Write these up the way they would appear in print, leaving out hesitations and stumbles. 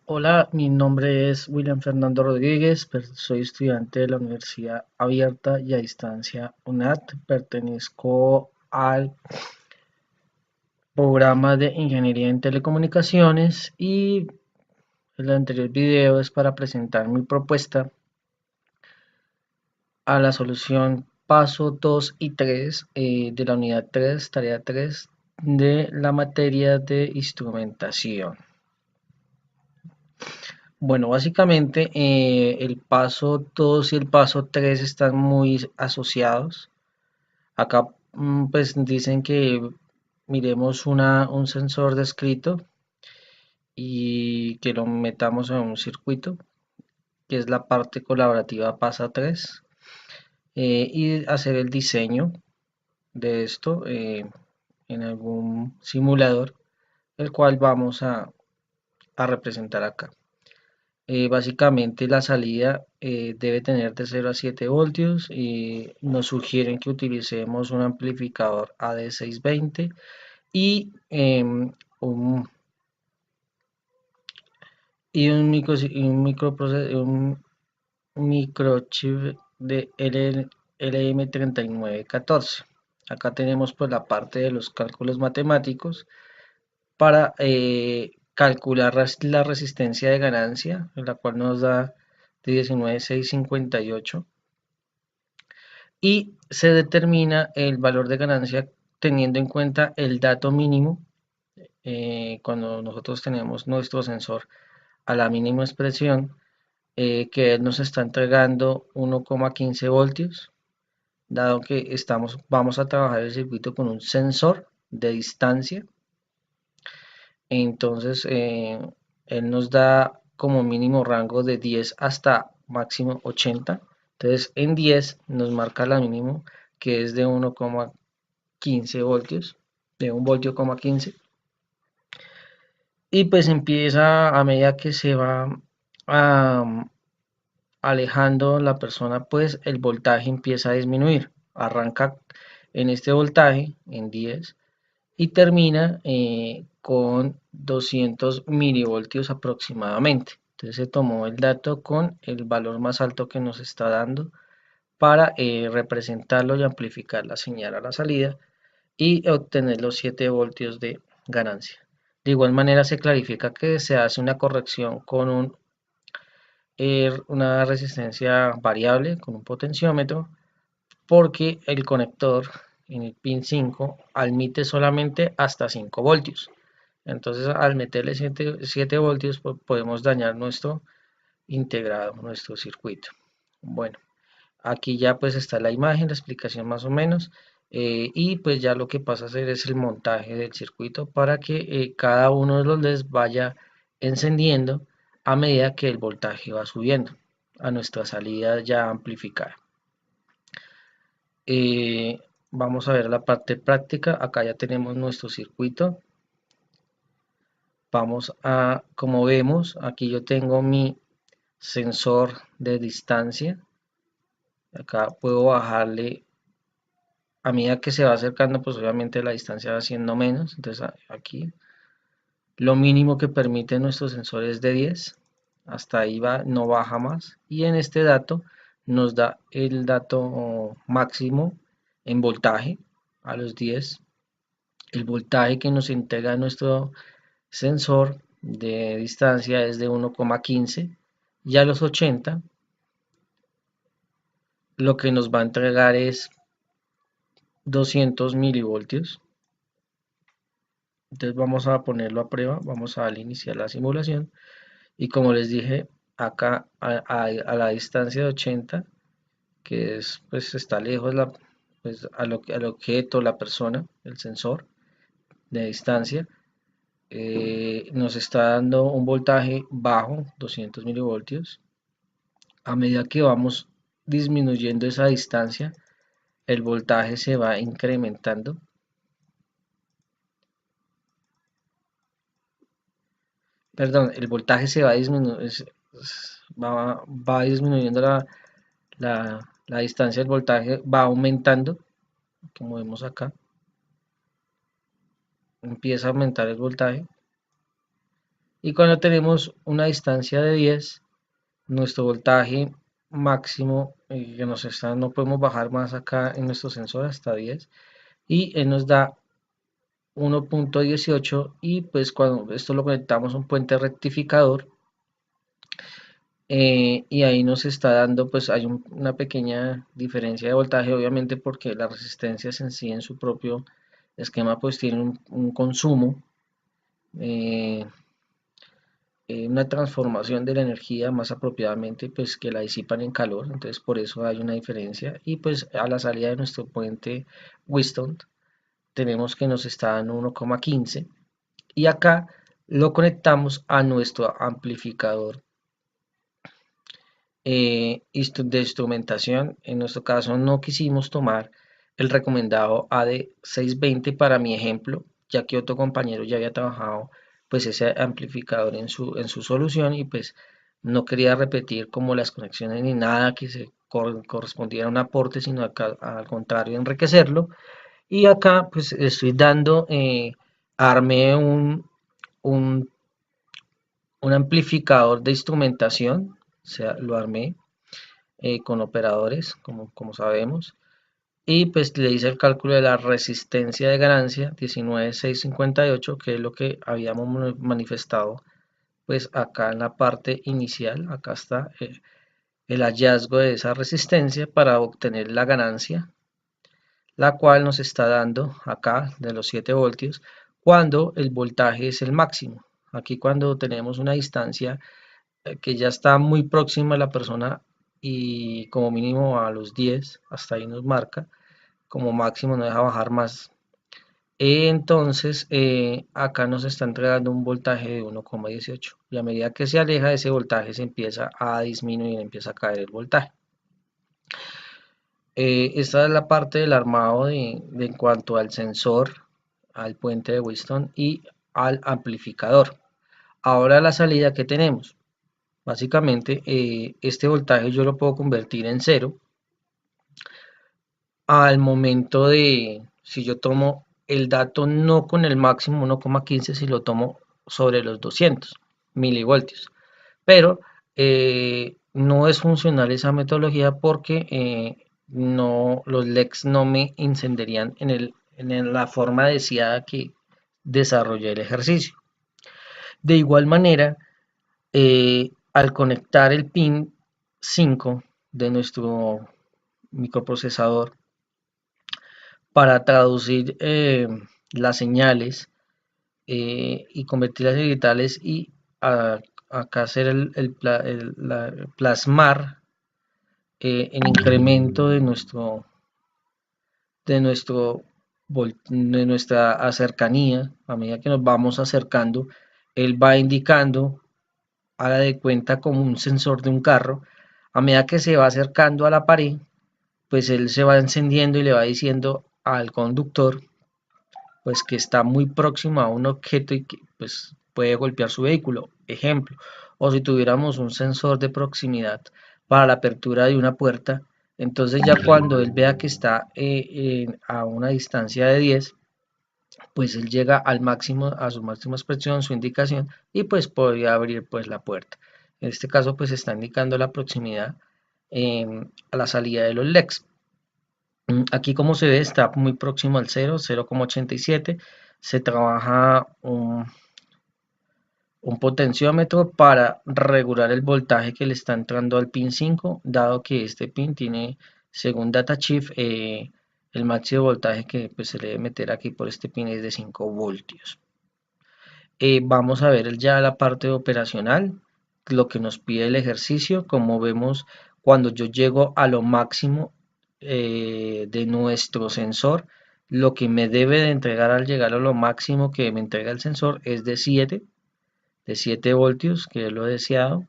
Hola, mi nombre es William Fernando Rodríguez, soy estudiante de la Universidad Abierta y a Distancia UNAT. Pertenezco al programa de Ingeniería en Telecomunicaciones y el anterior video es para presentar mi propuesta a la solución paso 2 y 3 de la unidad 3, tarea 3 de la materia de instrumentación. Bueno, básicamente el paso 2 y el paso 3 están muy asociados. Acá pues dicen que miremos un sensor descrito y que lo metamos en un circuito, que es la parte colaborativa pasa 3, y hacer el diseño de esto en algún simulador, el cual vamos a representar acá. Básicamente la salida debe tener de 0 a 7 voltios y nos sugieren que utilicemos un amplificador AD620 y un microchip de LM3914. Acá tenemos pues la parte de los cálculos matemáticos para calcular la resistencia de ganancia, la cual nos da de 19,658 y se determina el valor de ganancia teniendo en cuenta el dato mínimo cuando nosotros tenemos nuestro sensor a la mínima expresión que nos está entregando 1,15 voltios, dado que vamos a trabajar el circuito con un sensor de distancia. Entonces, él nos da como mínimo rango de 10 hasta máximo 80. Entonces, en 10 nos marca la mínimo que es de 1,15 voltios, de 1 voltio, 15. Y pues empieza a medida que se va alejando la persona, pues el voltaje empieza a disminuir. Arranca en este voltaje, en 10, y termina con 200 milivoltios aproximadamente. Entonces se tomó el dato con el valor más alto que nos está dando para representarlo y amplificar la señal a la salida y obtener los 7 voltios de ganancia. De igual manera se clarifica que se hace una corrección con una resistencia variable, con un potenciómetro, porque el conector en el pin 5 admite solamente hasta 5 voltios. Entonces al meterle 7 voltios podemos dañar nuestro integrado, nuestro circuito. Bueno, aquí ya pues está la imagen, la explicación más o menos. Y pues ya lo que pasa a hacer es el montaje del circuito para que cada uno de los LEDs vaya encendiendo a medida que el voltaje va subiendo a nuestra salida ya amplificada. Vamos a ver la parte práctica. Acá ya tenemos nuestro circuito. Vamos a, como vemos, aquí yo tengo mi sensor de distancia. Acá puedo bajarle a medida que se va acercando, pues obviamente la distancia va siendo menos. Entonces aquí lo mínimo que permite nuestro sensor es de 10. Hasta ahí va, no baja más. Y en este dato nos da el dato máximo en voltaje a los 10. El voltaje que nos entrega nuestro sensor de distancia es de 1,15 y a los 80 lo que nos va a entregar es 200 milivoltios. Entonces vamos a ponerlo a prueba, vamos a darle iniciar la simulación y como les dije acá a la distancia de 80, que es pues está lejos pues, al objeto, la persona, el sensor de distancia, nos está dando un voltaje bajo, 200 milivoltios. A medida que vamos disminuyendo esa distancia, el voltaje se va incrementando. Perdón, el voltaje se va disminuyendo, va disminuyendo la distancia del voltaje, va aumentando, como vemos acá. Empieza a aumentar el voltaje Y cuando tenemos una distancia de 10, nuestro voltaje máximo que nos está, no podemos bajar más acá en nuestro sensor hasta 10, y él nos da 1.18, y pues cuando esto lo conectamos a un puente rectificador, y ahí nos está dando, pues hay una pequeña diferencia de voltaje, obviamente porque las resistencias en sí en su propio esquema pues tienen un consumo, eh, una transformación de la energía más apropiadamente pues que la disipan en calor, entonces por eso hay una diferencia. Y pues a la salida de nuestro puente Whiston tenemos que nos está dando 1.15, y acá lo conectamos a nuestro amplificador de instrumentación. En nuestro caso no quisimos tomar el recomendado AD620 para mi ejemplo, ya que otro compañero ya había trabajado pues ese amplificador en su solución, y pues no quería repetir como las conexiones ni nada que se correspondiera a un aporte, sino acá, al contrario, enriquecerlo. Y acá pues estoy dando, armé un, un amplificador de instrumentación, o sea, lo armé con operadores, como sabemos, y pues le hice el cálculo de la resistencia de ganancia 19658, que es lo que habíamos manifestado pues acá en la parte inicial. Acá está el hallazgo de esa resistencia para obtener la ganancia, la cual nos está dando acá de los 7 voltios cuando el voltaje es el máximo. Aquí cuando tenemos una distancia que ya está muy próxima a la persona, y como mínimo a los 10, hasta ahí nos marca, como máximo no deja bajar más. Entonces acá nos está entregando un voltaje de 1.18, y a medida que se aleja de ese voltaje se empieza a disminuir, empieza a caer el voltaje. Esta es la parte del armado en cuanto al sensor, al puente de Whiston y al amplificador. Ahora la salida que tenemos. Básicamente, este voltaje yo lo puedo convertir en cero al momento de, si yo tomo el dato no con el máximo 1.15, si lo tomo sobre los 200 milivoltios. Pero no es funcional esa metodología porque no, los LEDs no me encenderían en la forma deseada que desarrollé el ejercicio. De igual manera, al conectar el pin 5 de nuestro microprocesador para traducir las señales y convertirlas en digitales, y acá hacer plasmar el incremento de nuestro de nuestra cercanía. A medida que nos vamos acercando, él va indicando, haga de cuenta como un sensor de un carro. A medida que se va acercando a la pared, pues él se va encendiendo y le va diciendo al conductor pues que está muy próximo a un objeto y que pues puede golpear su vehículo, ejemplo. O si tuviéramos un sensor de proximidad para la apertura de una puerta, entonces ya cuando él vea que está a una distancia de 10, pues él llega al máximo, a su máxima expresión, su indicación, y pues podría abrir pues la puerta. En este caso pues está indicando la proximidad a la salida de los LEDs. Aquí como se ve está muy próximo al 0, 0,87. Se trabaja un potenciómetro para regular el voltaje que le está entrando al pin 5, dado que este pin tiene, según datasheet, el máximo voltaje que pues, se le debe meter aquí por este pin es de 5 voltios. Vamos a ver ya la parte operacional, lo que nos pide el ejercicio. Como vemos, cuando yo llego a lo máximo de nuestro sensor, lo que me debe de entregar al llegar a lo máximo que me entrega el sensor es de 7 voltios, que es lo deseado.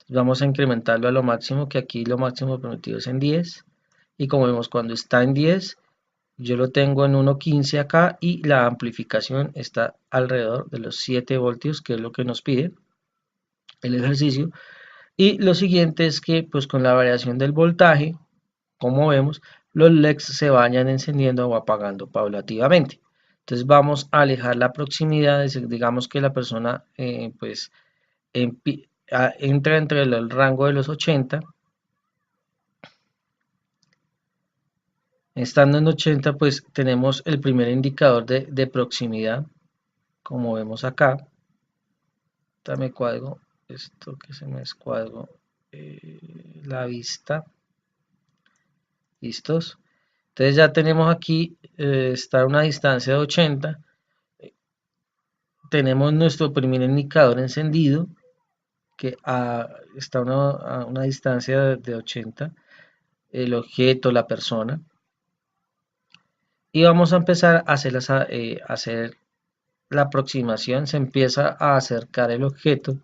Vamos a incrementarlo a lo máximo, que aquí lo máximo permitido es en 10, y como vemos, cuando está en 10, yo lo tengo en 1.15 acá, y la amplificación está alrededor de los 7 voltios, que es lo que nos pide el ejercicio. Y lo siguiente es que pues con la variación del voltaje, como vemos, los LEDs se vayan encendiendo o apagando paulativamente. Entonces vamos a alejar la proximidad, digamos que la persona pues entra entre el rango de los 80. Estando en 80 pues tenemos el primer indicador de proximidad, como vemos acá. Me cuadro esto que se me escuadro la vista. ¿Listos? Entonces ya tenemos aquí, está a una distancia de 80. Tenemos nuestro primer indicador encendido, que está a una distancia de 80, el objeto, la persona. Y vamos a empezar a hacer la aproximación, se empieza a acercar el objeto.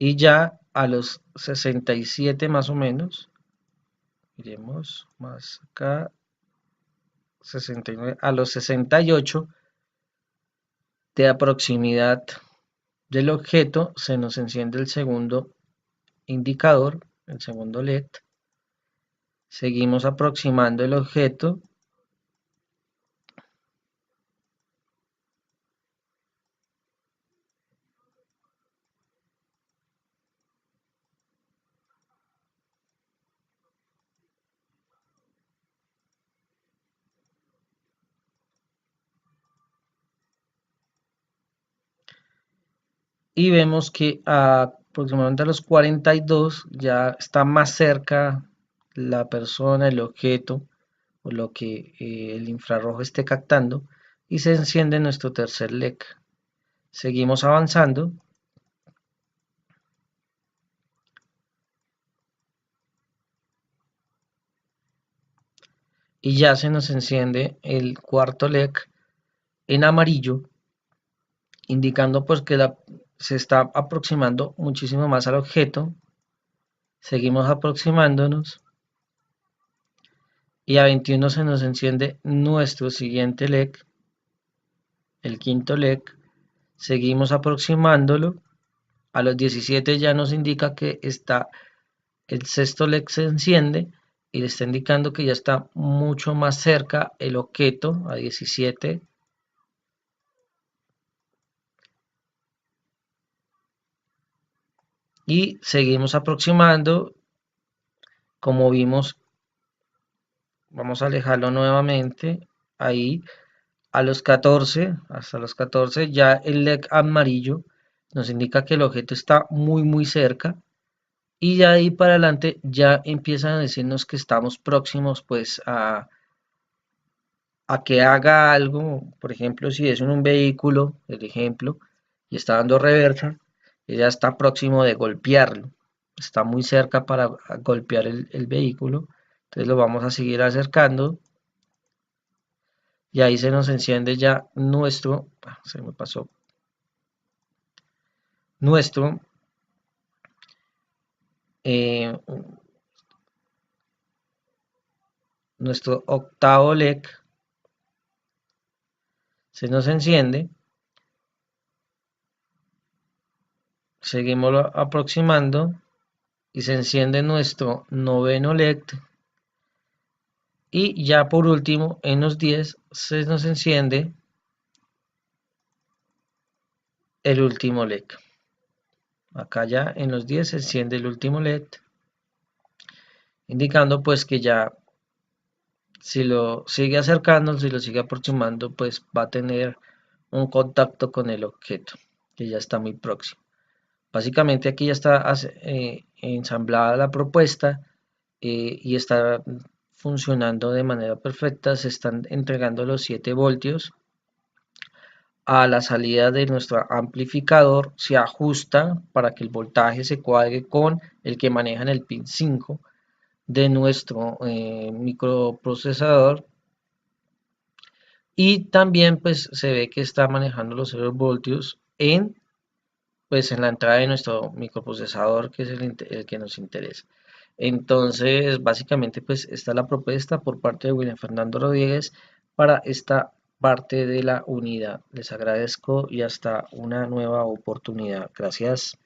Y ya a los 67 más o menos, miremos más acá, 69, a los 68 de proximidad del objeto se nos enciende el segundo indicador, el segundo LED. Seguimos aproximando el objeto y vemos que aproximadamente a los 42 ya está más cerca la persona, el objeto o lo que el infrarrojo esté captando y se enciende nuestro tercer LED. Seguimos avanzando y ya se nos enciende el cuarto LED en amarillo, indicando pues que se está aproximando muchísimo más al objeto. Seguimos aproximándonos y a 21 se nos enciende nuestro siguiente LED, el quinto LED. Seguimos aproximándolo. A los 17 ya nos indica que está el sexto LED se enciende y le está indicando que ya está mucho más cerca el objeto a 17. Y seguimos aproximando. Como vimos, vamos a alejarlo nuevamente. Ahí a los 14, hasta los 14, ya el LED amarillo nos indica que el objeto está muy cerca. Y de ahí para adelante ya empiezan a decirnos que estamos próximos pues a que haga algo. Por ejemplo, si es en un vehículo, el ejemplo, y está dando reversa, ya está próximo de golpearlo. Está muy cerca para golpear el vehículo. Entonces lo vamos a seguir acercando. Y ahí se nos enciende ya se me pasó, nuestro eh, nuestro octavo LED se nos enciende. Seguimos aproximando y se enciende nuestro noveno LED. Y ya por último, en los 10 se nos enciende el último LED. Acá ya en los 10 se enciende el último LED, indicando pues que ya si lo sigue acercando, si lo sigue aproximando, pues va a tener un contacto con el objeto, que ya está muy próximo. Básicamente aquí ya está ensamblada la propuesta y está funcionando de manera perfecta. Se están entregando los 7 voltios. A la salida de nuestro amplificador se ajusta para que el voltaje se cuadre con el que maneja en el pin 5 de nuestro microprocesador. Y también pues se ve que está manejando los 0 voltios pues en la entrada de nuestro microprocesador, que es el que nos interesa. Entonces básicamente pues esta es la propuesta por parte de William Fernando Rodríguez para esta parte de la unidad. Les agradezco y hasta una nueva oportunidad. Gracias.